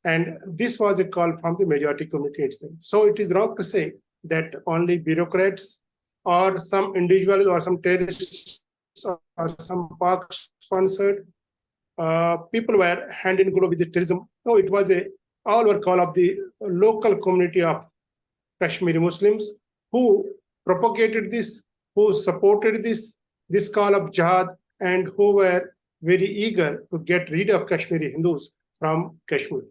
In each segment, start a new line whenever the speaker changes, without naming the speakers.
And this was a call from the majority community itself. So it is wrong to say that only bureaucrats or some individuals or some terrorists or some Pak-sponsored people were hand in glove with the terrorism. No, it was a all were call of the local community of Kashmiri Muslims who propagated this, who supported this call of jihad, and who were very eager to get rid of Kashmiri Hindus from Kashmir.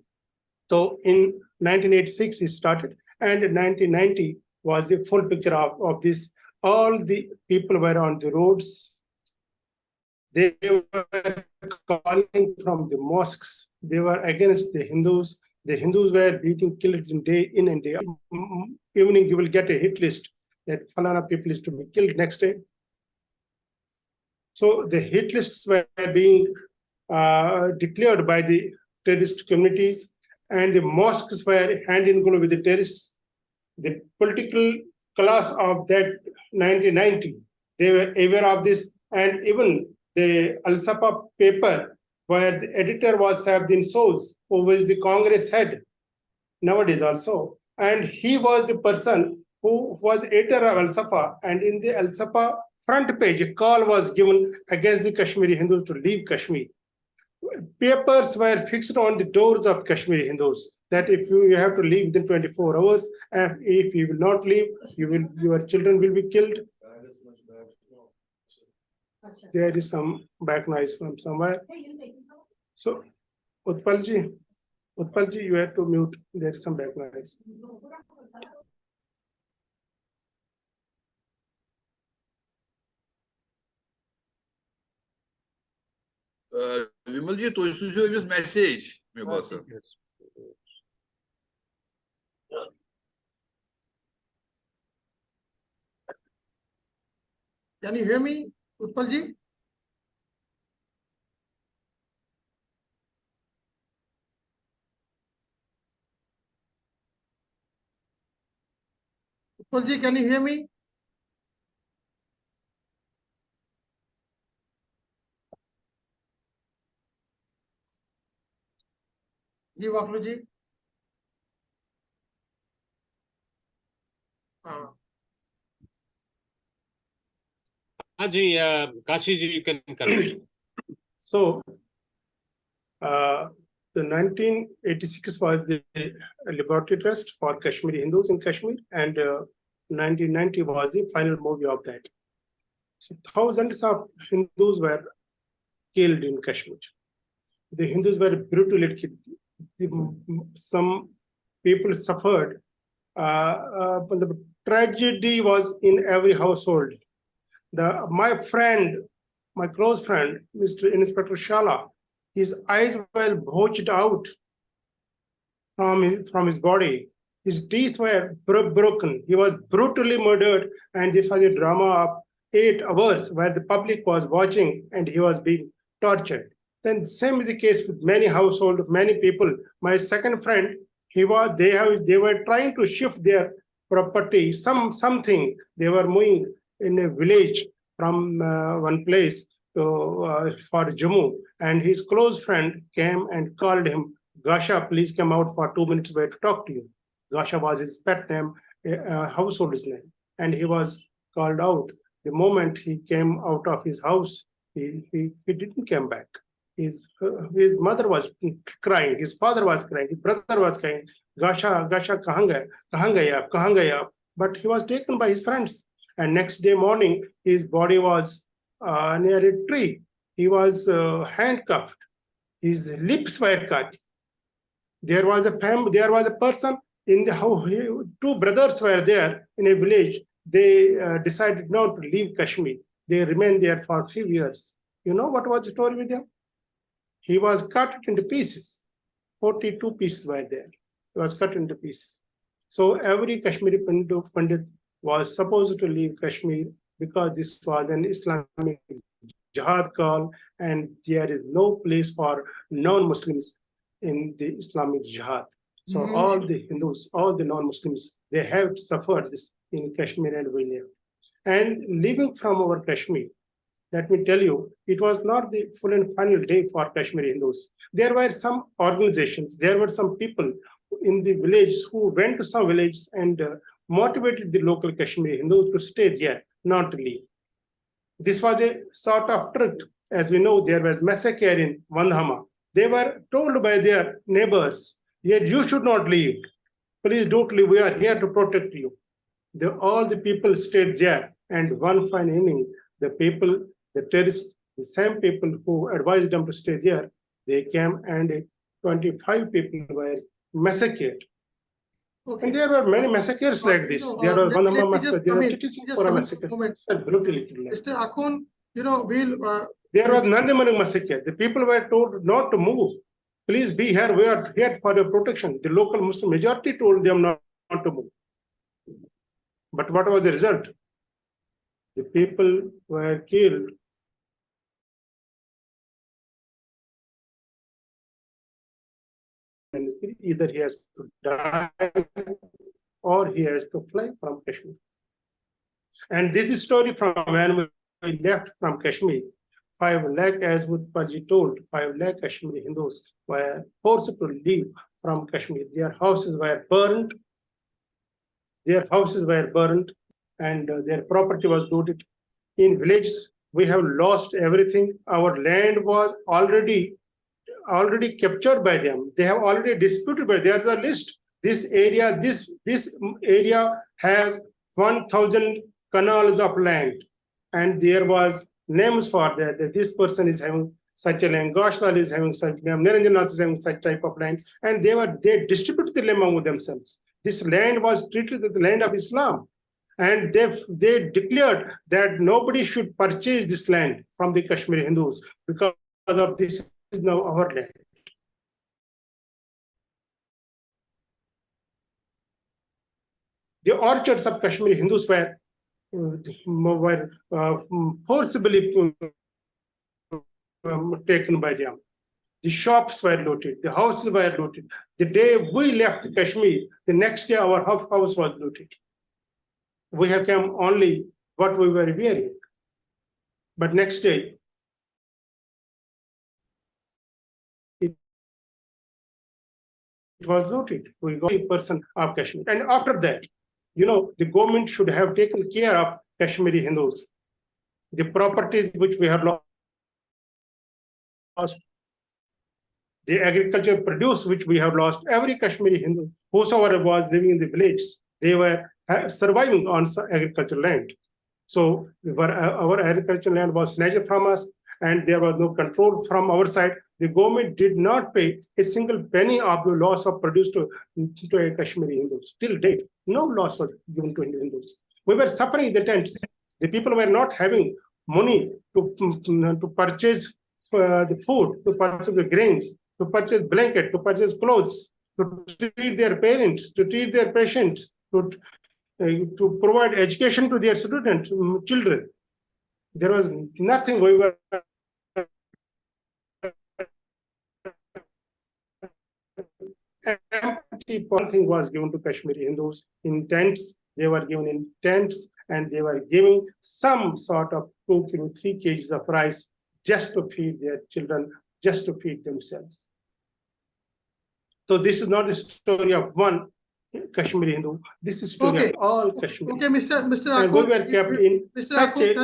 So in 1986 it started, and 1990 was the full picture of this. All the people were on the roads. They were calling from the mosques. They were against the Hindus. The Hindus were being killed day in and day out. Evening, you will get a hit list that Falana people is to be killed next day. So the hit lists were being declared by the terrorist communities, and the mosques were hand in glove with the terrorists. The political class of that 1990, they were aware of this, and even the Al-Safa paper, where the editor was Saifeddin Soz, who was the Congress head nowadays also, and he was the person who was editor of Al-Safa, and in the Al-Safa front page, a call was given against the Kashmiri Hindus to leave Kashmir. Papers were fixed on the doors of Kashmiri Hindus that if you have to leave within 24 hours, and if you will not leave, your children will be killed. There is some back noise from somewhere. So, Utpalji, you have to mute. There is some back noise.
Vimal ji, to issue is message.
Can you hear me, Utpal ji? Utpal ji, can you hear me? जी वाकलू जी
हाँ जी Kashi ji, you can continue.
So, the 1986 was the Liberty Trust for Kashmiri Hindus in Kashmir, and 1990 was the final movie of that. So thousands of Hindus were killed in Kashmir. The Hindus were brutally killed. Some people suffered. The tragedy was in every household. My close friend, Mr. Inspector Shala, his eyes were bulged out from his body. His teeth were broken. He was brutally murdered, and this was a drama of 8 hours where the public was watching and he was being tortured. Then same is the case with many households, many people. My second friend, they were trying to shift their property, something. They were moving in a village from one place for Jammu, and his close friend came and called him, Gasha, please come out for 2 minutes, we have to talk to you. Gasha was his pet name, household's name, and he was called out. The moment he came out of his house, he didn't come back. His mother was crying, his father was crying, his brother was crying, Gasha, kahan gaya? But he was taken by his friends. And next day morning, his body was near a tree. He was handcuffed. His lips were cut. There was a person in the house. 2 brothers were there in a village. They decided not to leave Kashmir. They remained there for a few years. You know what was the story with him? He was cut into pieces. 42 pieces were there. He was cut into pieces. So every Kashmiri Pandit was supposed to leave Kashmir because this was an Islamic jihad call, and there is no place for non-Muslims in the Islamic jihad. So all the Hindus, all the non-Muslims, they have suffered this in Kashmir and we live. And leaving from our Kashmir, let me tell you, it was not the full and final day for Kashmiri Hindus. There were some organizations, there were some people in the village who went to some villages and motivated the local Kashmiri Hindus to stay there, not to leave. This was a sort of trick. As we know, there was massacre in Vandhama. They were told by their neighbors, yet you should not leave. Please don't leave. We are here to protect you. All the people stayed there. And one fine evening, the people, the terrorists, the same people who advised them to stay there, they came and 25 people were massacred.
Okay.
And there were many massacres like this. There was one
let me
massacre,
just
there
come
were
in.
36
Just
for a
come in
massacre.
for a moment.
Brutally killed.
Mr. Akun, we'll.
There was Nandimani massacre. The people were told not to move. Please be here. We are here for your protection. The local Muslim majority told them not to move. But what was the result? The people were killed. And either he has to die or he has to fly from Kashmir. And this is story from when we left from Kashmir. 5 lakh, as Utpalji told, 5 lakh Kashmiri Hindus were forced to leave from Kashmir. Their houses were burned. And their property was looted. In villages, we have lost everything. Our land was already captured by them. They have already disputed by them. There is a list. This area has 1,000 canals of land, and there was names for that. This person is having such a land, Goshlal is having such land, Niranjanath is having such type of land, and they distributed the land among themselves. This land was treated as the land of Islam, and they declared that nobody should purchase this land from the Kashmiri Hindus because of this is now our land. The orchards of Kashmiri Hindus were forcibly taken by them. The shops were looted, the houses were looted. The day we left Kashmir, the next day our house was looted. We have come only what we were wearing. But next day, it was looted. We got 1% of Kashmir. And after that, the government should have taken care of Kashmiri Hindus. The properties which we have lost, the agriculture produce which we have lost, every Kashmiri Hindu, whosoever was living in the village, they were surviving on agricultural land. So our agricultural land was snatched from us, and there was no control from our side. The government did not pay a single penny of the loss of produce to Kashmiri Hindus. Till date, no loss was given to Hindus. We were suffering in the tents. The people were not having money to purchase the food, to purchase the grains, to purchase blanket, to purchase clothes, to treat their parents, to treat their patients, to provide education to their students, children. There was nothing. We were empty. Nothing was given to Kashmiri Hindus in tents. They were given in tents, and they were giving some sort of 2 to 3 kgs of rice just to feed their children, just to feed themselves. So this is not the story of one Kashmiri Hindu. This is story of all Kashmiri.
Okay, Mr.
And we were kept in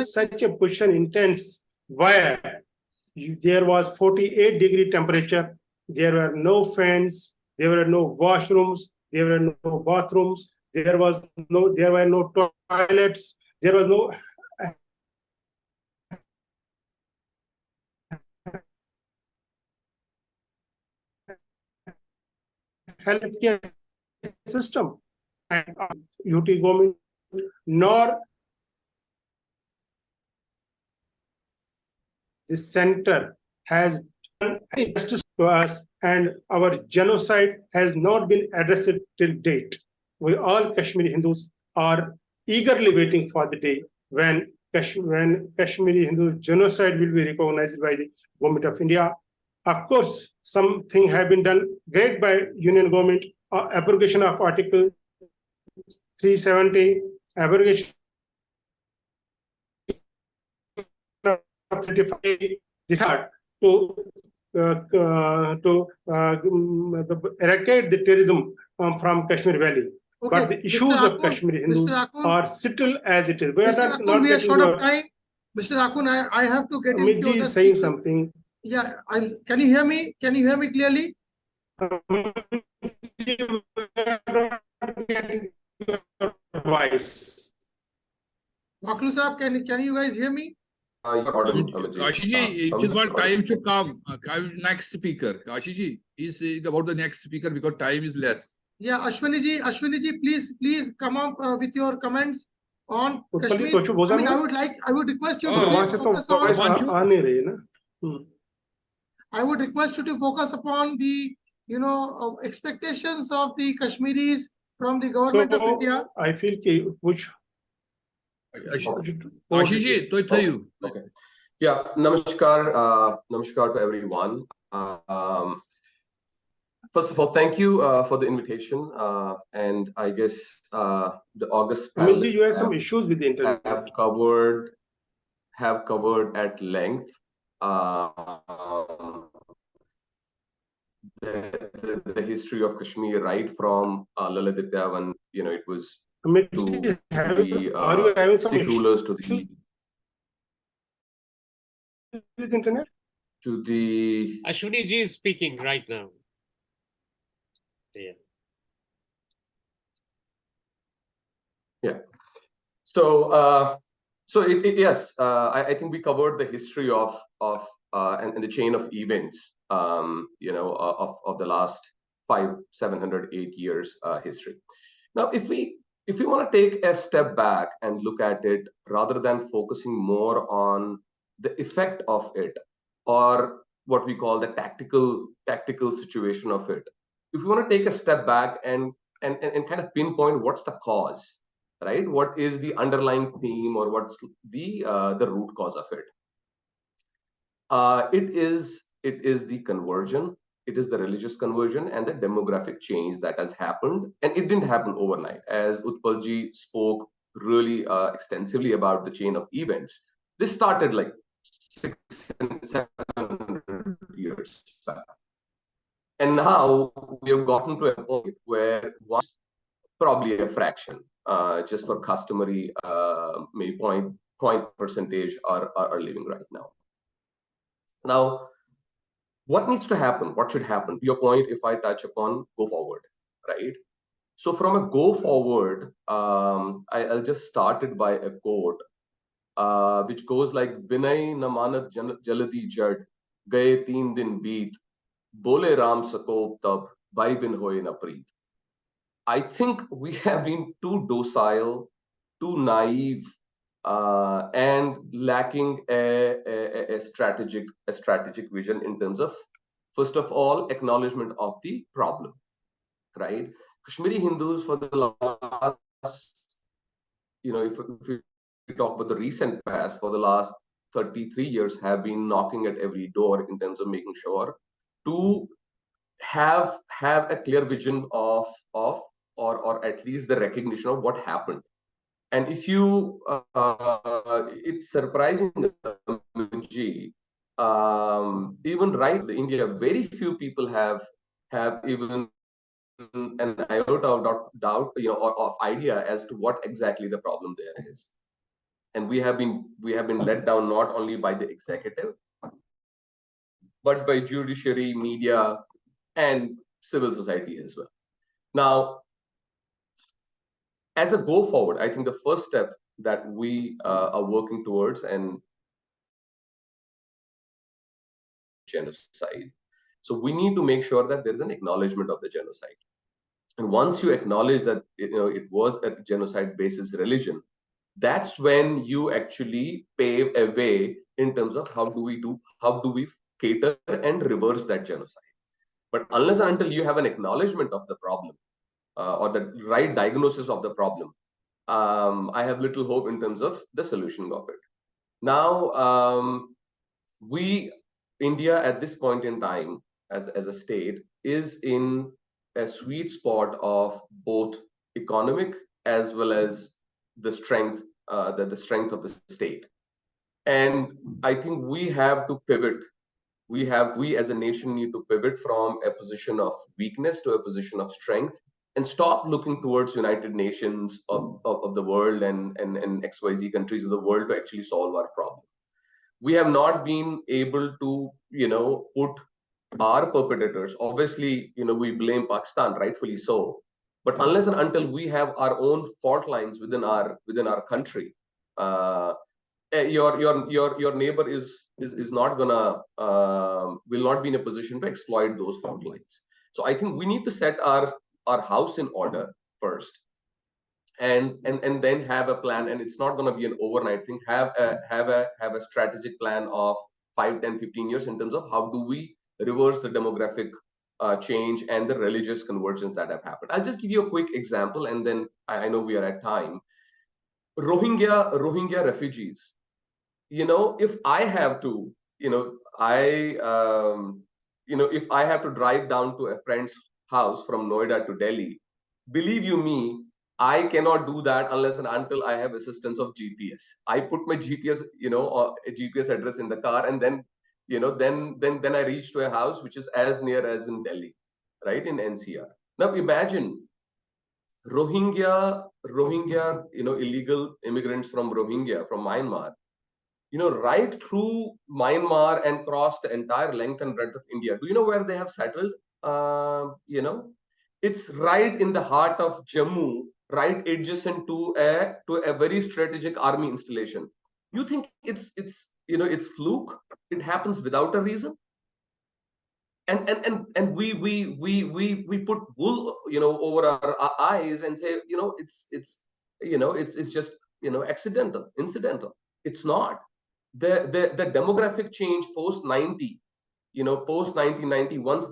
such a position in tents where there was 48-degree temperature. There were no fans. There were no washrooms. There were no bathrooms. There were no toilets. There was no healthcare system, and UT government nor the center has done any justice to us, and our genocide has not been addressed till date. We all Kashmiri Hindus are eagerly waiting for the day when Kashmiri Hindu genocide will be recognized by the government of India. Of course, something have been done great by Union government, abrogation of Article 370, abrogation of 35 decided to eradicate the terrorism from Kashmir Valley.
Okay,
But the
Mr.
issues of
Akun,
Kashmiri Hindus
Mr. Akun,
are settled as it is. We are
Mr.
not,
Akun, we are
getting
short of
your.
time. Mr. Akun, I have to get in
Amit
few
ji
other
is saying
speakers.
something.
Yeah, can you hear me? Can you hear me clearly?
Voice.
Waklu Saab, can you guys hear me?
You're audible, Amit ji.
Kashi ji, it
Amit
is
ji,
about
you're
time to come. Next speaker. Kashi ji is saying about the next speaker because time is less.
Yeah, Ashwini ji, please come up with your comments on
Utpali
Kashmir.
Toshu Bozan
I would request you to
Oh,
वहां
please
से तो
focus on.
voice
Himanshu?
आ नहीं रही है ना.
I would request you to focus upon the expectations of the Kashmiris from the government of India.
I feel कि कुछ
Kashi ji, to tell you.
Okay. Yeah, namaskar to everyone. First of all, thank you for the invitation. And I guess the August
Amit ji,
panelists
you have some issues with the internet.
have covered at length the history of Kashmir, right from Laladitya when it was
Amit
to
ji,
the
are you having some
Sikh
issues
rulers to the
with internet?
Ashwini ji is speaking right now. Yeah.
Yeah. So yes, I think we covered the history of and the chain of events, of the last 708 years history. Now, if we want to take a step back and look at it, rather than focusing more on the effect of it, or what we call the tactical situation of it, if we want to take a step back and kind of pinpoint what's the cause, right? What is the underlying theme, or what's the root cause of it? It is the conversion. It is the religious conversion and the demographic change that has happened, and it didn't happen overnight. As Utpalji spoke really extensively about the chain of events, this started like 600 and 700 years back, and now we have gotten to a point where probably a fraction, just for customary, maybe point percentage are living right now. Now, what needs to happen? What should happen? To your point, if I touch upon go forward, right? So from a go forward, I'll just start it by a quote, which goes like, "Binay na manat jaladi jad, gaye teen din beat, bole ram sako tab, bhai bin hoye na preet." I think we have been too docile, too naive, and lacking a strategic vision in terms of, first of all, acknowledgement of the problem, right? Kashmiri Hindus for the last, if we talk about the recent past, for the last 33 years have been knocking at every door in terms of making sure to have a clear vision of or at least the recognition of what happened. And if you it's surprising, even right in India, very few people have even an iota of doubt, or of idea as to what exactly the problem there is. And we have been let down not only by the executive, but by judiciary, media, and civil society as well. Now, as a go forward, I think the first step that we are working towards and genocide. So we need to make sure that there is an acknowledgement of the genocide. And once you acknowledge that it was a genocide basis religion, that's when you actually pave a way in terms of how do we cater and reverse that genocide. But unless and until you have an acknowledgement of the problem, or the right diagnosis of the problem, I have little hope in terms of the solution of it. Now, India at this point in time, as a state, is in a sweet spot of both economic as well as the strength of the state. And I think we have to pivot. We as a nation need to pivot from a position of weakness to a position of strength, and stop looking towards United Nations of the world and XYZ countries of the world to actually solve our problem. We have not been able to, put our perpetrators. Obviously, we blame Pakistan, rightfully so. But unless and until we have our own fault lines within our country, uh, your neighbor is not gonna will not be in a position to exploit those fault lines. So I think we need to set our house in order first, and then have a plan. And it's not going to be an overnight thing. Have a strategic plan of 5, 10, 15 years in terms of how do we reverse the demographic change and the religious convergence that have happened. I'll just give you a quick example, and then I know we are at time. Rohingya refugees. If I have to, if I have to drive down to a friend's house from Noida to Delhi, believe you me, I cannot do that unless and until I have assistance of GPS. I put my GPS, a GPS address in the car, and then, then I reach to a house which is as near as in Delhi, right, in NCR. Now imagine Rohingya, illegal immigrants from Rohingya, from Myanmar, right through Myanmar and cross the entire length and breadth of India. Do you know where they have settled? It's right in the heart of Jammu, right adjacent to a very strategic army installation. You think it's fluke? It happens without a reason? And we put wool, over our eyes and say, it's just, accidental, incidental. It's not. The demographic change post 90, post 1990, once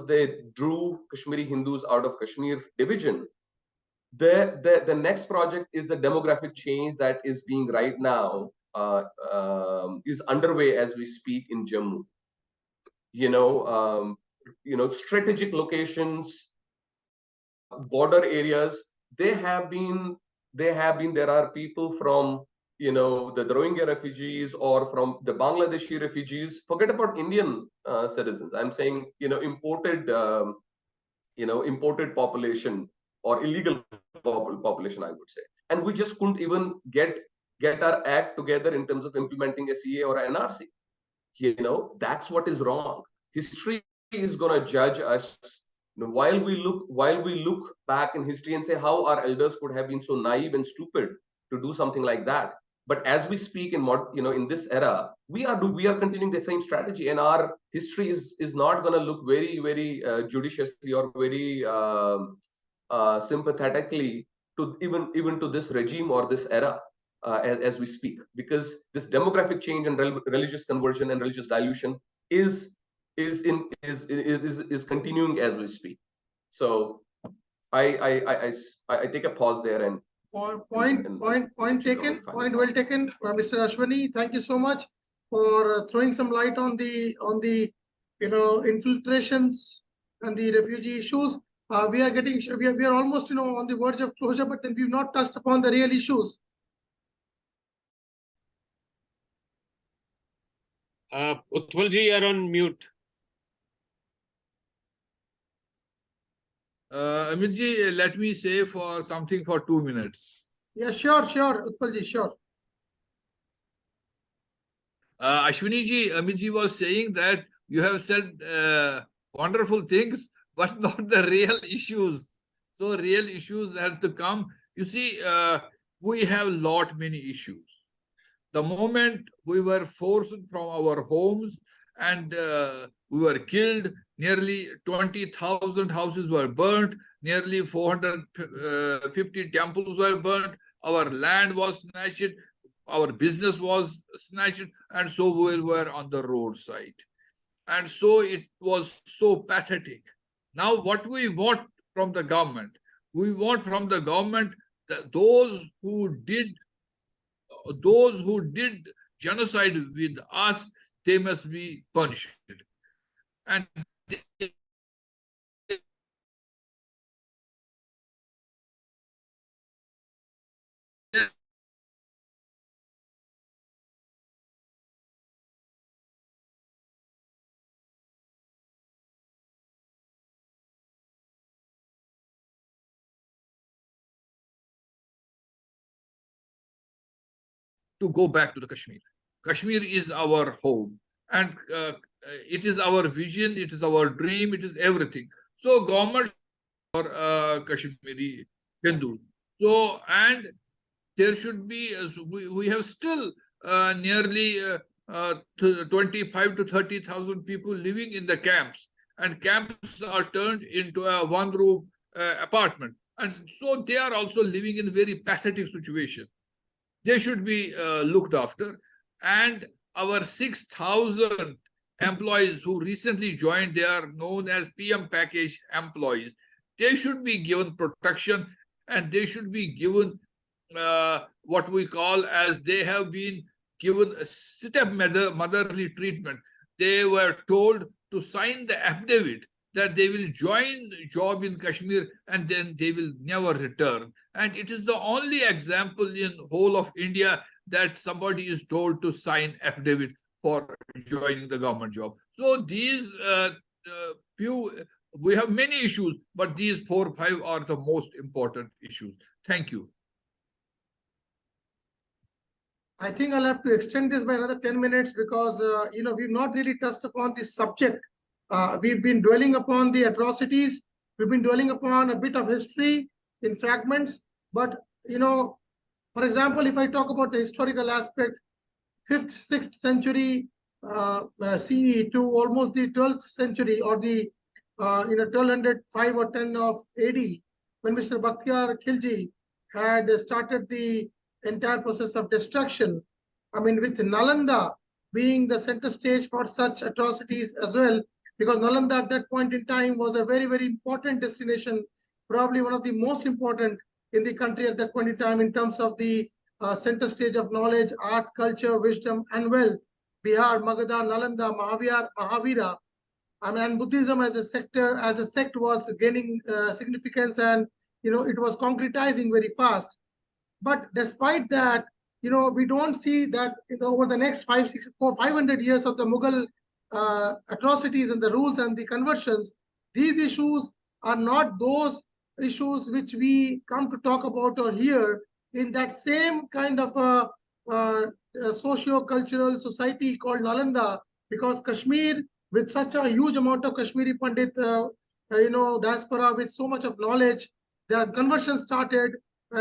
they drew Kashmiri Hindus out of Kashmir division, the next project is the demographic change that is being right now, is underway as we speak in Jammu. Strategic locations, border areas, there are people from, the Rohingya refugees or from the Bangladeshi refugees. Forget about Indian citizens. I'm saying, imported population or illegal population, I would say. And we just couldn't even get our act together in terms of implementing a CA or an NRC. That's what is wrong. History is going to judge us. While we look back in history and say how our elders could have been so naive and stupid to do something like that, but as we speak in this era, we are continuing the same strategy, and our history is not going to look very, very judiciously or very sympathetically to even to this regime or this era, as we speak, because this demographic change and religious conversion and religious dilution is continuing as we speak. So I take a pause there and
point taken. Point well taken, Mr. Ashwani. Thank you so much for throwing some light on the infiltrations and the refugee issues. We are almost on the verge of closure, but then we've not touched upon the real issues.
Utpalji, you're on mute.
Amitji, let me say something for 2 minutes.
Yeah, sure, Utpalji, sure.
Ashwini Amitji was saying that you have said wonderful things, but not the real issues. So real issues have to come. You see, we have many issues. The moment we were forced from our homes and we were killed, nearly 20,000 houses were burnt, nearly 450 temples were burnt, our land was snatched, our business was snatched, and so we were on the roadside. And so it was so pathetic. Now what we want from the government? We want from the government that those who did genocide with us, they must be punished. And to go back to the Kashmir. Kashmir is our home, and it is our vision, it is our dream, it is everything. So government for Kashmiri Hindus. So, and there should be, we have still nearly 25 to 30,000 people living in the camps, and camps are turned into a one-room apartment. And so they are also living in very pathetic situation. They should be looked after. And our 6,000 employees who recently joined, they are known as PM package employees. They should be given protection, and they should be given what we call as they have been given a step-motherly treatment. They were told to sign the affidavit that they will join job in Kashmir and then they will never return. And it is the only example in whole of India that somebody is told to sign affidavit for joining the government job. So these we have many issues, but these 4 or 5 are the most important issues. Thank you.
I think I'll have to extend this by another 10 minutes because, we've not really touched upon this subject. We've been dwelling upon the atrocities. We've been dwelling upon a bit of history in fragments. But, for example, if I talk about the historical aspect, 5th, 6th century CE to almost the 12th century or the 1205 or 10 of AD, when Mr. Bakhtiyar Khilji had started the entire process of destruction. I mean, with Nalanda being the center stage for such atrocities as well, because Nalanda at that point in time was a very, very important destination, probably one of the most important in the country at that point in time in terms of the center stage of knowledge, art, culture, wisdom, and wealth. Bihar, Magadha, Nalanda, Mahavira, and Buddhism as a sect was gaining significance, and it was concretizing very fast. But despite that, we don't see that over the next 500 years of the Mughal atrocities and the rules and the conversions, these issues are not those issues which we come to talk about or hear in that same kind of a socio-cultural society called Nalanda, because Kashmir, with such a huge amount of Kashmiri Pandit, diaspora with so much of knowledge, the conversion started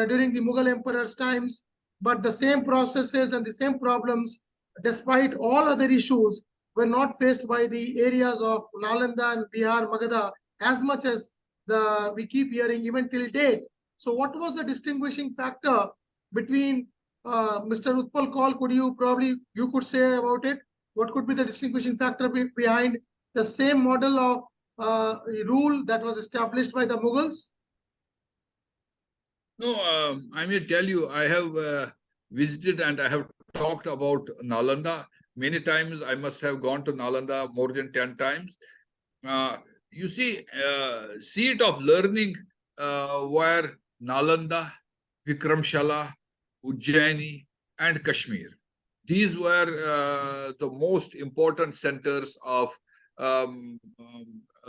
during the Mughal emperor's times, but the same processes and the same problems, despite all other issues, were not faced by the areas of Nalanda and Bihar, Magadha, as much as we keep hearing even till date. So what was the distinguishing factor between Mr. Utpal Kaul? You could say about it, what could be the distinguishing factor behind the same model of rule that was established by the Mughals?
No, I may tell you, I have visited and I have talked about Nalanda many times. I must have gone to Nalanda more than 10 times. You see, seat of learning were Nalanda, Vikramshala, Ujjaini, and Kashmir. These were the most important centers of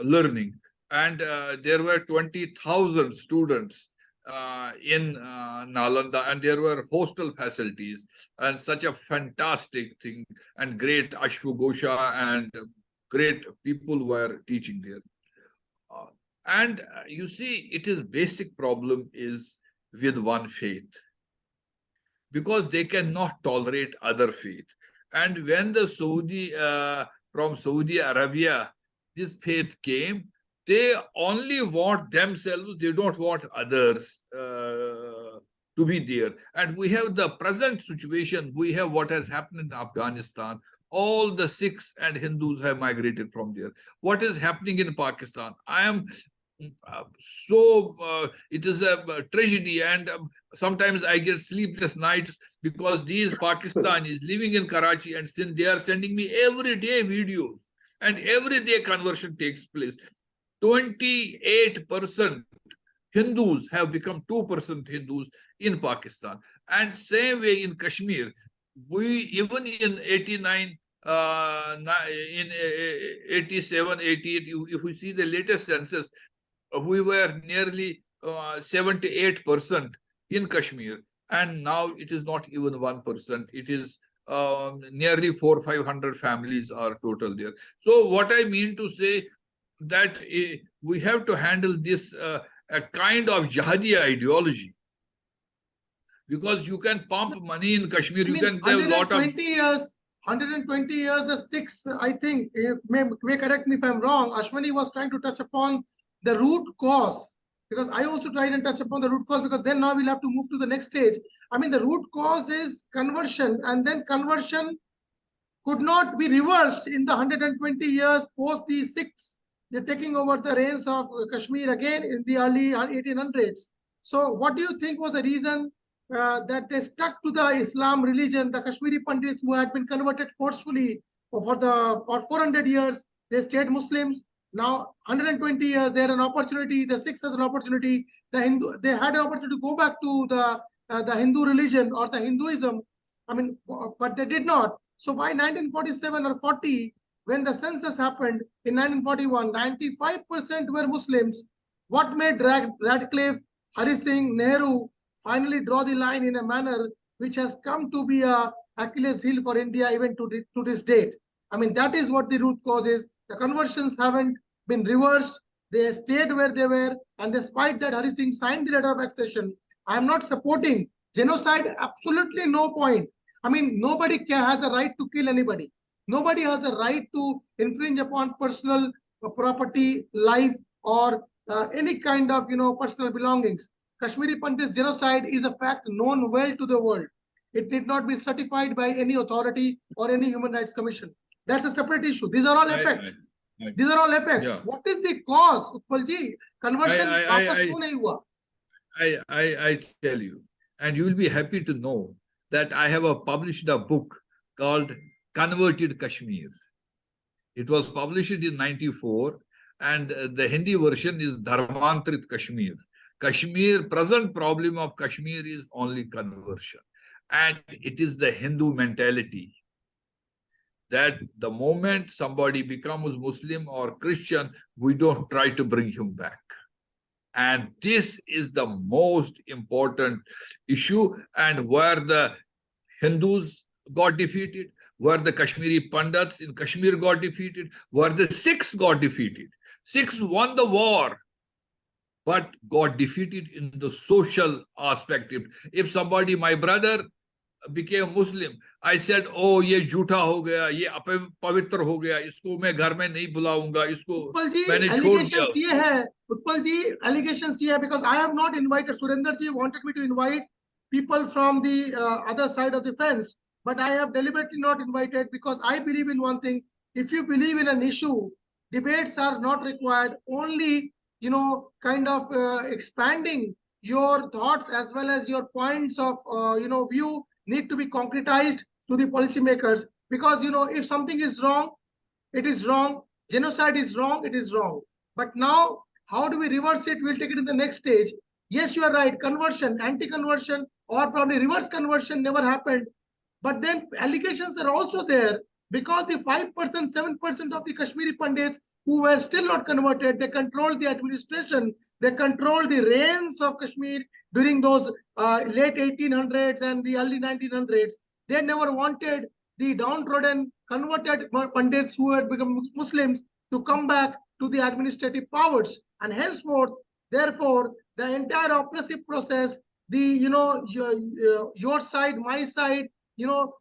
learning. And there were 20,000 students in Nalanda, and there were hostel facilities and such a fantastic thing, and great Ashwagosha and great people were teaching there. And you see, it is basic problem is with one faith, because they cannot tolerate other faith. And when the from Saudi Arabia, this faith came, they only want themselves, they don't want others to be there. And we have the present situation, we have what has happened in Afghanistan. All the Sikhs and Hindus have migrated from there. What is happening in Pakistan? I am it is a tragedy, and sometimes I get sleepless nights because these Pakistanis living in Karachi, and since they are sending me every day videos, and every day conversion takes place. 28% Hindus have become 2% Hindus in Pakistan. And same way in Kashmir, we even in 89, in 87, 88, if we see the latest census, we were nearly 78% in Kashmir. and now it is not even 1%. It is nearly 400-500 families are total there. So what I mean to say that we have to handle this a kind of jihadi ideology, because you can pump money in Kashmir. You can have a lot of
120 years, the six, I think, may correct me if I'm wrong, Ashwani was trying to touch upon the root cause, because I also tried and touch upon the root cause, because then now we'll have to move to the next stage. I mean, the root cause is conversion, and then conversion could not be reversed in the 120 years post the Sikhs. They're taking over the reins of Kashmir again in the early 1800s. So what do you think was the reason that they stuck to the Islam religion? The Kashmiri Pandits who had been converted forcefully for 400 years, they stayed Muslims. Now 120 years, they had an opportunity. The Sikhs has an opportunity. They had an opportunity to go back to the Hindu religion or the Hinduism. I mean, but they did not. So by 1947 or 40, when the census happened in 1941, 95% were Muslims. What made Radcliffe, Hari Singh, Nehru finally draw the line in a manner which has come to be a Achilles heel for India even to this date? I mean, that is what the root cause is. The conversions haven't been reversed. They stayed where they were. And despite that, Hari Singh signed the letter of accession. I am not supporting genocide. Absolutely no point. I mean, nobody has a right to kill anybody. Nobody has a right to infringe upon personal property, life, or any kind of, personal belongings. Kashmiri Pandits genocide is a fact known well to the world. It need not be certified by any authority or any human rights commission. That's a separate issue. These are all effects. These are all effects. Yeah. What is the cause, Utpalji? Conversion
I tell you, and you will be happy to know that I have published a book called Converted Kashmir. It was published in 94, and the Hindi version is Dharmantrit Kashmir. Kashmir, present problem of Kashmir is only conversion. And it is the Hindu mentality that the moment somebody becomes Muslim or Christian, we don't try to bring him back. And this is the most important issue, and where the Hindus got defeated, where the Kashmiri Pandits in Kashmir got defeated, where the Sikhs got defeated. Sikhs won the war, but got defeated in the social aspect. If somebody, my brother, became Muslim, I said, oh, ye jhootha ho gaya, ye apavitra ho gaya, isko main ghar mein nahi bulaunga, isko maine chhod diya.
Utpal ji, allegations here, because I have not invited, Surender ji wanted me to invite people from the other side of the fence, but I have deliberately not invited, because I believe in one thing. If you believe in an issue, debates are not required. Only, kind of expanding your thoughts as well as your points of, view need to be concretized to the policymakers. Because, if something is wrong, it is wrong. Genocide is wrong, it is wrong. But now, how do we reverse it? We'll take it in the next stage. Yes, you are right. Conversion, anti-conversion, or probably reverse conversion never happened. But then allegations are also there, because the 5%, 7% of the Kashmiri Pandits who were still not converted, they controlled the administration, they controlled the reins of Kashmir during those late 1800s and the early 1900s. They never wanted the downtrodden, converted Pandits who had become Muslims to come back to the administrative powers. And henceforth, therefore, the entire oppressive process, the, your side, my side, your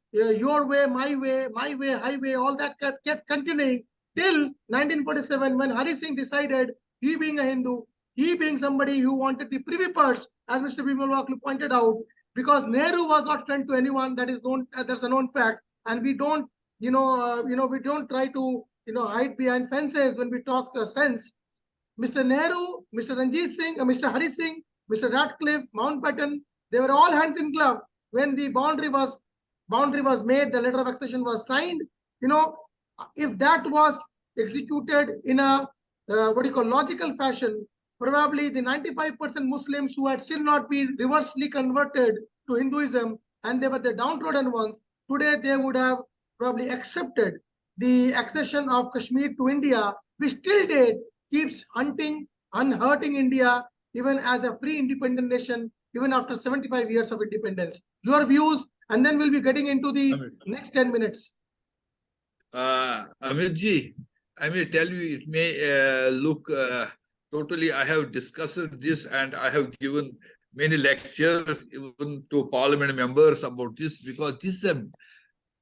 way, my way, highway, all that kept continuing till 1947, when Hari Singh decided, he being a Hindu, he being somebody who wanted the privy purse, as Mr. Bimal Waklu pointed out, because Nehru was not friend to anyone. That is known. That's a known fact, and we don't, we don't try to, hide behind fences when we talk sense. Mr. Nehru, Mr. Ranjit Singh, Mr. Hari Singh, Mr. Radcliffe, Mountbatten, they were all hands in glove when the boundary was made, the letter of accession was signed. If that was executed in a logical fashion, probably the 95% Muslims who had still not been reversely converted to Hinduism, and they were the downtrodden ones, today they would have probably accepted the accession of Kashmir to India, which till date keeps hunting and hurting India, even as a free independent nation, even after 75 years of independence. Your views, and then we'll be getting into the next 10 minutes.
Amitji, I may tell you, it may look totally, I have discussed this and I have given many lectures even to parliament members about this, because this is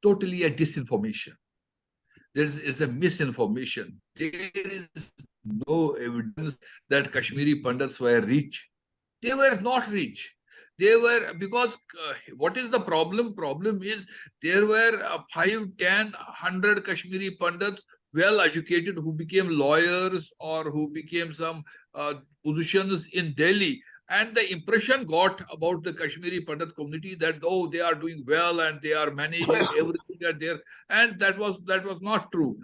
totally a disinformation. It's a misinformation. There is no evidence that Kashmiri Pandits were rich. They were not rich. They were, because what is the problem? Problem is there were 5, 10, 100 Kashmiri Pandits, well educated, who became lawyers or who became some positions in Delhi. And the impression got about the Kashmiri Pandit community that, oh, they are doing well and they are managing everything at there. And that was not true.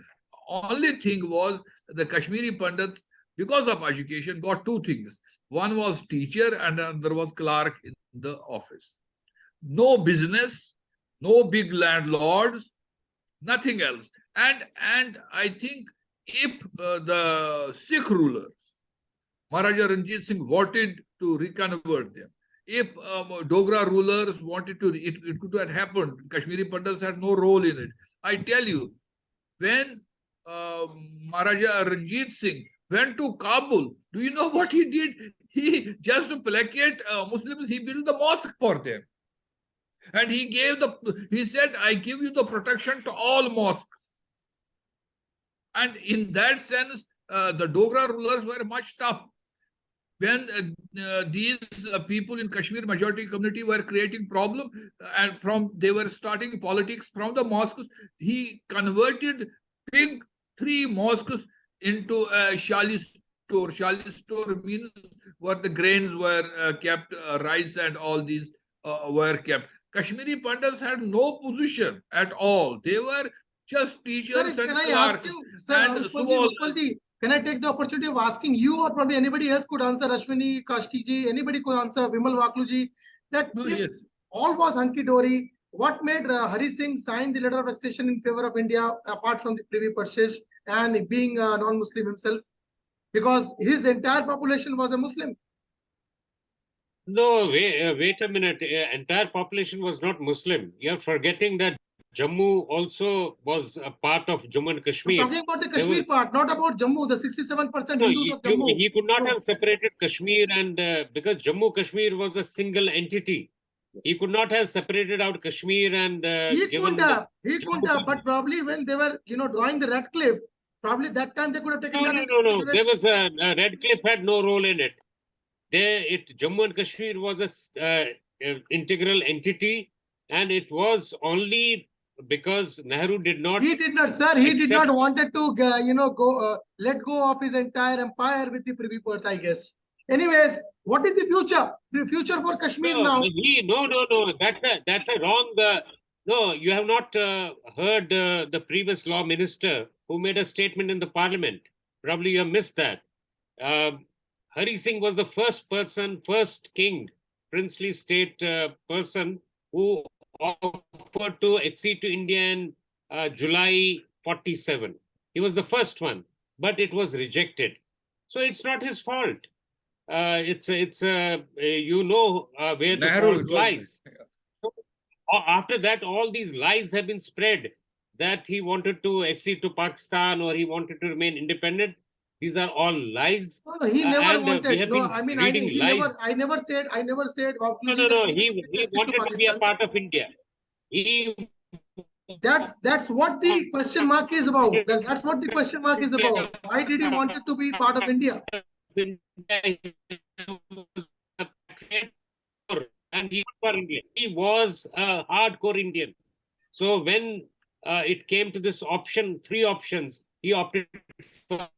Only thing was the Kashmiri Pandits, because of education, got two things. One was teacher and another was clerk in the office. No business, no big landlords, nothing else. And I think if the Sikh rulers, Maharaja Ranjit Singh, wanted to reconvert them, if Dogra rulers wanted to, it could have happened. Kashmiri Pandits had no role in it. I tell you, when Maharaja Ranjit Singh went to Kabul, do you know what he did? He, just to placate Muslims, he built the mosque for them. And he said, I give you the protection to all mosques. And in that sense, the Dogra rulers were much tough. When these people in Kashmir majority community were creating problem, and they were starting politics from the mosques, he converted big 3 mosques into a shali store. Shali store means where the grains were kept, rice and all these were kept. Kashmiri Pandits had no position at all. They were just teachers.
Sir,
and
can I
clerks.
ask you, sir, Utpalji, can I take the opportunity of asking you, or probably anybody else could answer, Ashwini, Kashki-ji, anybody could answer, Vimal Waklu-ji, that if
Yes.
all was hunky-dory, what made Hari Singh sign the letter of accession in favor of India, apart from the Privy Purchase and being a non-Muslim himself? Because his entire population was a Muslim.
No, wait a minute. Entire population was not Muslim. You're forgetting that Jammu also was a part of Jammu and
I'm
Kashmir.
talking about the Kashmir part, not about Jammu, the 67%
No,
Hindus of Jammu.
he could not
No.
have separated Kashmir and because Jammu Kashmir was a single entity. He could not have separated out Kashmir and
He
given
couldn't have,
Jammu.
but probably when they were, drawing the Red Cliff, probably that time they could have taken that into
No.
consideration.
There was a Red Cliff had no role in it. Jammu and Kashmir was a integral entity, and it was only because Nehru did not.
He did not, sir. He did not wanted to, let go of his entire empire with the Privy Purse, I guess. Anyways, what is the future? The future for Kashmir now?
No. That's a wrong. No, you have not heard the previous law minister who made a statement in the parliament. Probably you have missed that. Hari Singh was the first king, princely state person who offered to accede to India in July 47. He was the first one, but it was rejected. So it's not his fault. Where the fault lies. So, after that, all these lies have been spread that he wanted to accede to Pakistan or he wanted to remain independent. These are all lies.
No, he never wanted.
No,
I mean, I never said.
No. He wanted to be a part of India.
That's what the question mark is about. That's what the question mark is about. Why did he want it to be part of India?
And he was a hardcore Indian. So when it came to this option, 3 options, he opted for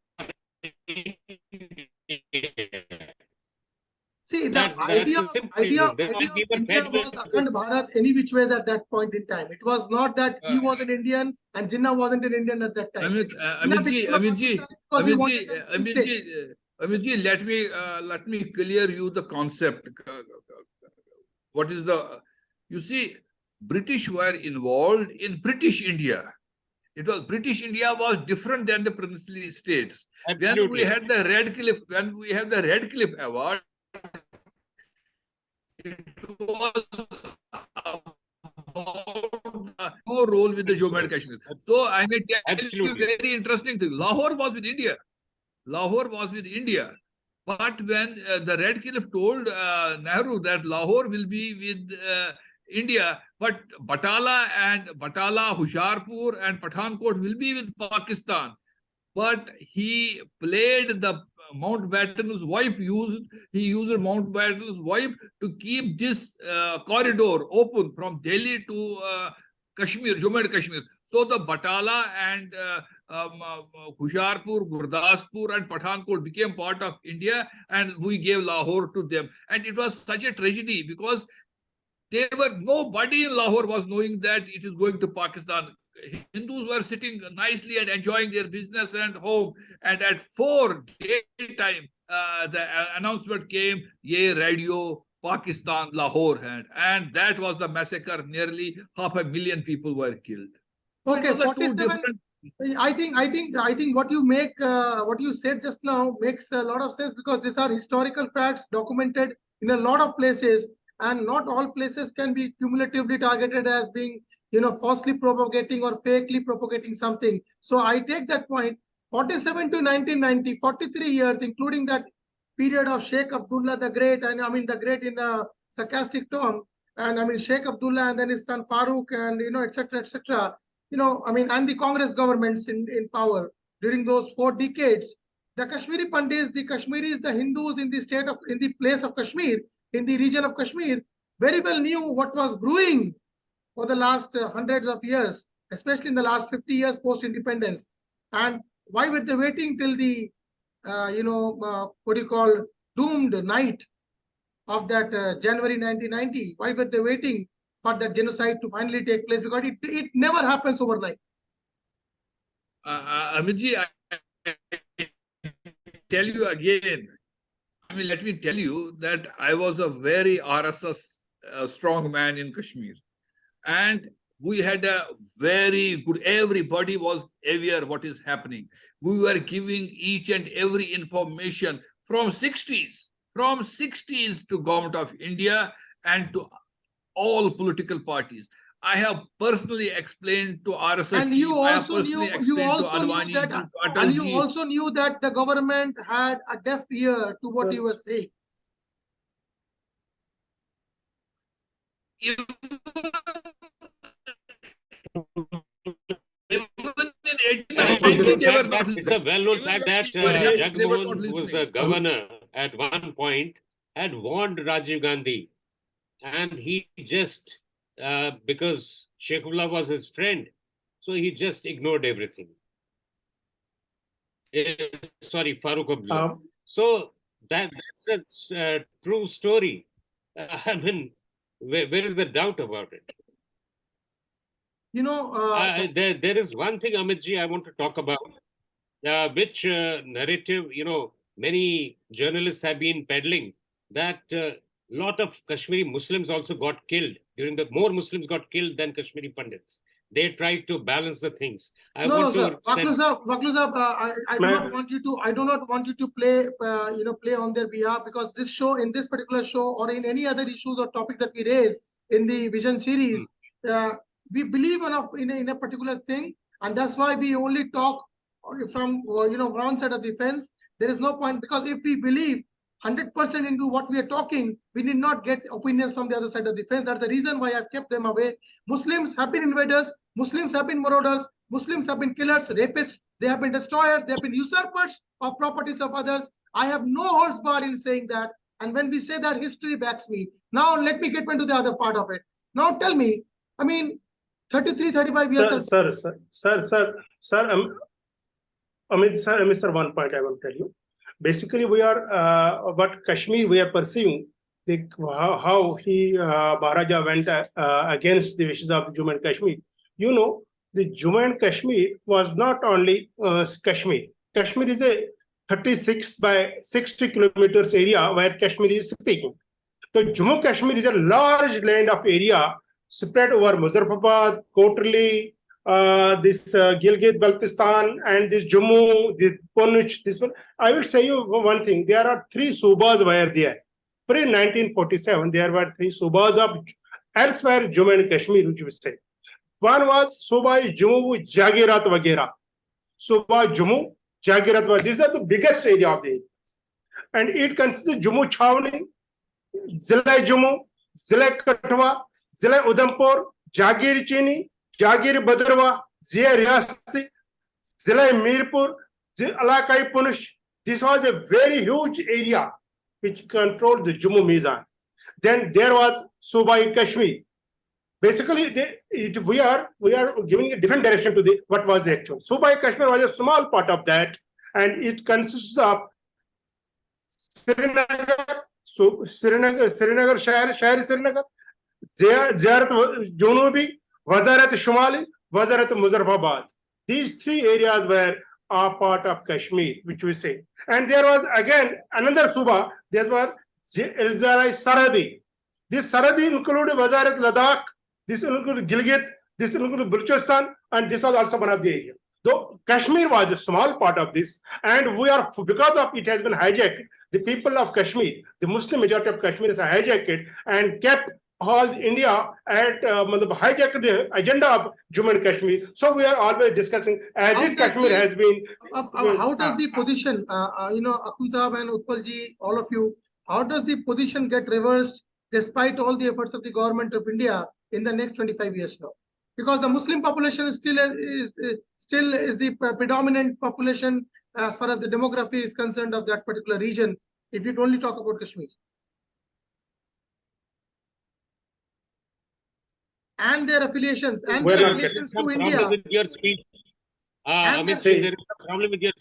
See, the idea of India was Akhand Bharat any which ways at that point in time. It was not that he was an Indian and Jinnah wasn't an Indian at that time.
Amitji, let me clear you the concept. What is you see, British were involved in British India. British India was different than the princely states.
Absolutely.
When we had the Red Cliff Award, It was no role with the Jammu and Kashmir. So I may tell
Absolutely.
you very interesting thing. Lahore was with India. Lahore was with India. But when the Red Caliph told Nehru that Lahore will be with India, but Batala, Hoshiarpur and Pathankot will be with Pakistan. But he played the Mountbatten's wife he used Mountbatten's wife to keep this corridor open from Delhi to Kashmir, Jammu and Kashmir. So the Batala and Hoshiarpur, Gurdaspur and Pathankot became part of India, and we gave Lahore to them. And it was such a tragedy because nobody in Lahore was knowing that it is going to Pakistan. Hindus were sitting nicely and enjoying their business and home. And at 4 daytime, the announcement came, Ye radio Pakistan Lahore hand. And that was the massacre. Nearly 500,000 people were killed.
Okay,
Those are two
47.
different.
I think what you said just now makes a lot of sense, because these are historical facts documented in a lot of places, and not all places can be cumulatively targeted as being, falsely propagating or fakely propagating something. So I take that point. 47 to 1990, 43 years, including that period of Sheikh Abdullah the Great, and I mean the Great in the sarcastic term, and I mean Sheikh Abdullah and then his son Farooq, and etc. etc. And the Congress governments in power during those 4 decades, the Kashmiri Pandits, the Kashmiris, the Hindus in the place of Kashmir, in the region of Kashmir, very well knew what was brewing for the last hundreds of years, especially in the last 50 years post-independence. And why were they waiting till the, doomed night of that January 1990? Why were they waiting for that genocide to finally take place? Because it never happens overnight.
Amitji, I tell you again, let me tell you that I was a very RSS strong man in Kashmir. And we had a very good, everybody was aware what is happening. We were giving each and every information from 60s to Government of India and to all political parties. I have personally explained to RSS.
And you also knew that the government had a deaf ear to what you were saying.
It's a well-known fact that Jagmohan, who was the governor at one point, had warned Rajiv Gandhi, and he just, because Sheikhullah was his friend, so he just ignored everything. Sorry, Farooq Abdullah. So that's a true story. I mean, where is the doubt about it? There is one thing, Amitji, I want to talk about, which narrative, many journalists have been peddling, that lot of Kashmiri Muslims also got killed. More Muslims got killed than Kashmiri Pandits. They tried to balance the things. I do not want you to play on their behalf, because in this particular show, or in any other issues or topics that we raise in the Vision series, we believe in a particular thing, and that's why we only talk from one side of the fence. There is no point, because if we believe 100% into what we are talking, we need not get opinions from the other side of the fence. That's the reason why I've kept them away. Muslims have been invaders, Muslims have been marauders, Muslims have been killers, rapists, they have been destroyers, they have been usurpers of properties of others. I have no holds barred in saying that. And when we say that, history backs me. Now, let me get into the other part of it. Now, tell me, 33, 35 years.
Sir, Mr. One point I will tell you. Basically, we are what Kashmir we are pursuing. How Maharaja went against the wishes of Jammu and Kashmir. The Jammu and Kashmir was not only Kashmir. Kashmir is a 36 by 60 kilometers area where Kashmir is speaking. So Jammu Kashmir is a large land of area spread over Muzaffarabad, Kotrali, this Gilgit-Baltistan, and this Jammu, this Poonch, this one. I will say you one thing. There are 3 subas where there. Pre-1947, there were three subas of elsewhere Jammu and Kashmir, which we say. One was Subai Jammu Jagirat Wagera. Suba Jammu Jagirat Wagera. These are the biggest area of the area. And it consists of Jammu Chawni, Zila Jammu, Zila Katwa, Zila Udhampur, Jagir Chini, Jagir Badrawa, Zia Riasti, Zila Mirpur, Alakai Punish. This was a very huge area which controlled the Jammu Mizan. Then there was Subai Kashmir. Basically, we are giving a different direction to what was the actual. Subai Kashmir was a small part of that, and it consists of Srinagar, Srinagar, Shahar Srinagar, Ziyarat Junubi, Wazarat Shumali, Wazarat Muzaffarabad. These three areas were a part of Kashmir, which we say. And there was again another Suba, there was Ilzarai Saradi. This Saradi included Wazarat Ladakh, this included Gilgit, this included Balochistan, and this was also one of the areas. Though Kashmir was a small part of this, and we are, because of it has been hijacked, the people of Kashmir, the Muslim majority of Kashmir is hijacked it and kept all India at hijacked the agenda of Jammu and Kashmir. So we are always discussing as if Kashmir has been.
How does the position, Akhund Sahab and Utpalji, all of you, how does the position get reversed despite all the efforts of the government of India in the next 25 years now? Because the Muslim population is still the predominant population as far as the demography is concerned of that particular region, if you only talk about Kashmir. And their affiliations to India.
With your speech. Amit, there is a problem with your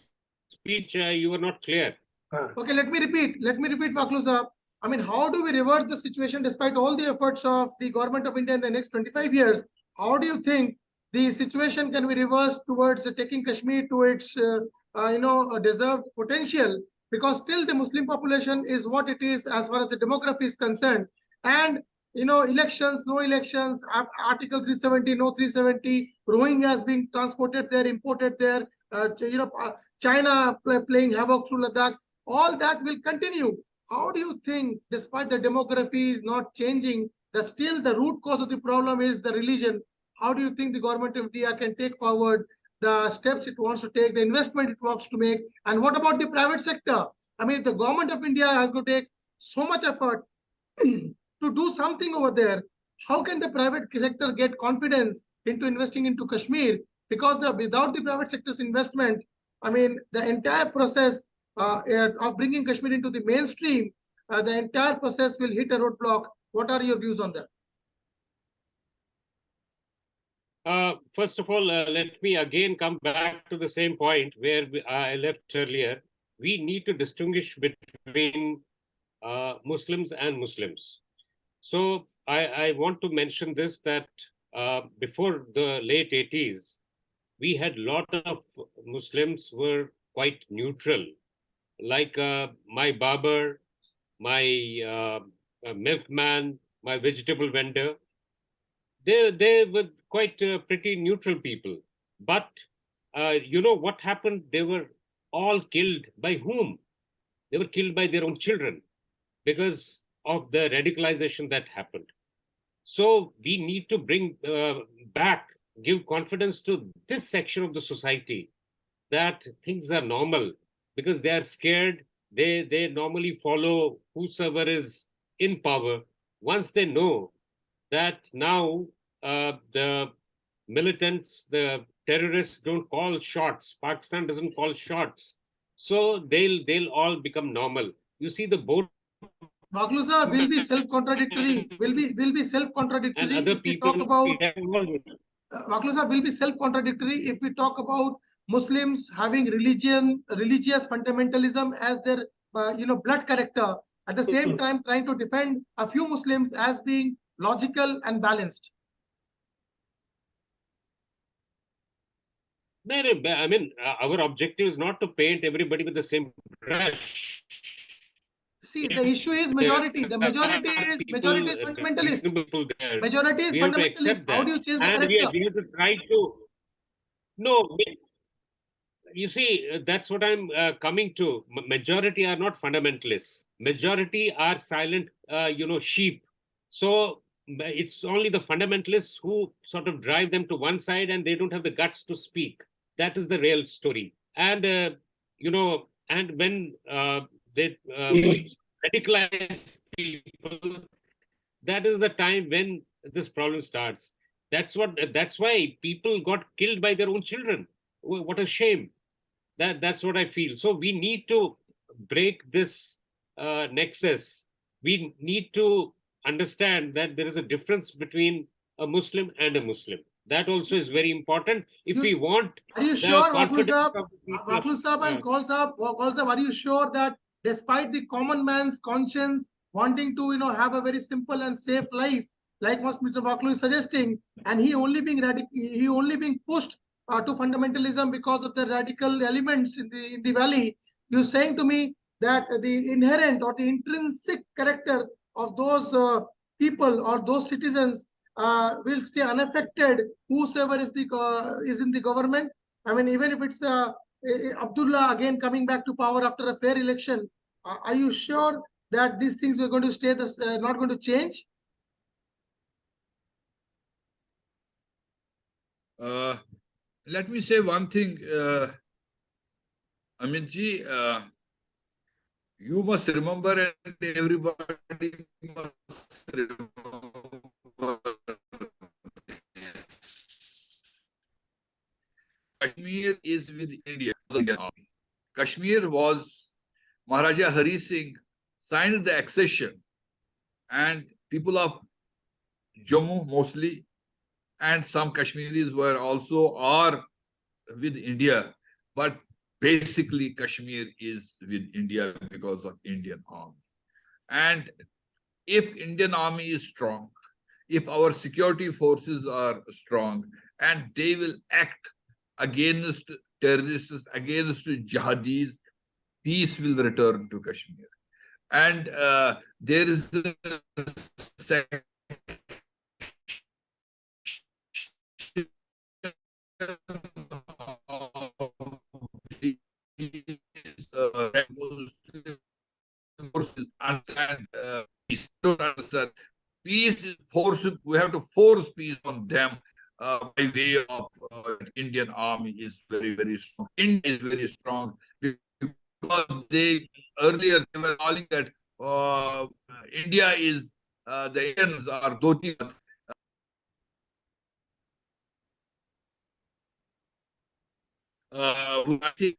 speech. You were not clear.
Okay, let me repeat, Faklu Sahab. I mean, how do we reverse the situation despite all the efforts of the government of India in the next 25 years? How do you think the situation can be reversed towards taking Kashmir to its deserved potential? Because still the Muslim population is what it is as far as the demography is concerned. And elections, no elections, Article 370, no 370, Rohingyas being transported there, imported there, China playing havoc through Ladakh, all that will continue. How do you think, despite the demography is not changing, that still the root cause of the problem is the religion? How do you think the government of India can take forward the steps it wants to take, the investment it wants to make? And what about the private sector? I mean, if the government of India has to take so much effort to do something over there, how can the private sector get confidence into investing into Kashmir? Because without the private sector's investment, I mean, the entire process of bringing Kashmir into the mainstream, the entire process will hit a roadblock. What are your views on that?
First of all, let me again come back to the same point where I left earlier. We need to distinguish between Muslims and Muslims. So I want to mention this, that before the late 80s, we had a lot of Muslims were quite neutral, like my barber, my milkman, my vegetable vendor. They were quite pretty neutral people. But you know what happened? They were all killed by whom? They were killed by their own children because of the radicalization that happened. So we need to bring back, give confidence to this section of the society that things are normal, because they are scared. They normally follow whosoever is in power. Once they know that now the militants, the terrorists don't call shots, Pakistan doesn't call shots, so they'll all become normal. You see, the board
Baglusa will be self-contradictory. Will be self-contradictory.
And other people
talk about Baglusa will be self-contradictory if we talk about Muslims having religious fundamentalism as their blood character. At the same time, trying to defend a few Muslims as being logical and balanced.
I mean, our objective is not to paint everybody with the same brush.
See, the issue is majority. The majority is fundamentalist. Majority is fundamentalist. How do you change the character?
We have to try to. No, You see, that's what I'm coming to. Majority are not fundamentalists. Majority are silent, sheep. So it's only the fundamentalists who sort of drive them to one side, and they don't have the guts to speak. That is the real story. And and when they radicalize people, that is the time when this problem starts. That's why people got killed by their own children. What a shame. That's what I feel. So we need to break this nexus. We need to understand that there is a difference between a Muslim and a Muslim. That also is very important if we want.
Are you
the
sure,
confidence
Vaklu
of the people.
Sahab and Kaul Sahab, are you sure that despite the common man's conscience wanting to, have a very simple and safe life, like what Mr. Vaklu is suggesting, and he only being pushed to fundamentalism because of the radical elements in the valley, you're saying to me that the inherent or the intrinsic character of those people or those citizens will stay unaffected, whosoever is in the government. I mean, even if it's Abdullah again coming back to power after a fair election, are you sure that these things are going to stay not going to change?
Let me say one thing, Amitji, you must remember, and everybody must remember, Kashmir is with India. Kashmir was Maharaja Hari Singh signed the accession, and people of Jammu mostly and some Kashmiris are with India, but basically Kashmir is with India because of Indian army. And if Indian army is strong, if our security forces are strong, and they will act against terrorists, against jihadis, peace will return to Kashmir. And there is a forces understand peace. Don't understand. Peace is force. We have to force peace on them by way of Indian army is very, very strong. India is very strong because earlier they were calling that India is the Indians are dhoti. Thank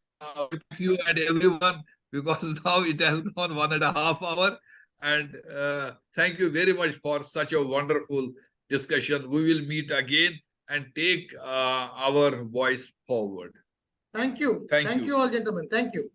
you and everyone, because now it has gone 1.5 hours. And thank you very much for such a wonderful discussion. We will meet again and take our voice forward.
Thank you.
Thank you
All, gentlemen. Thank you.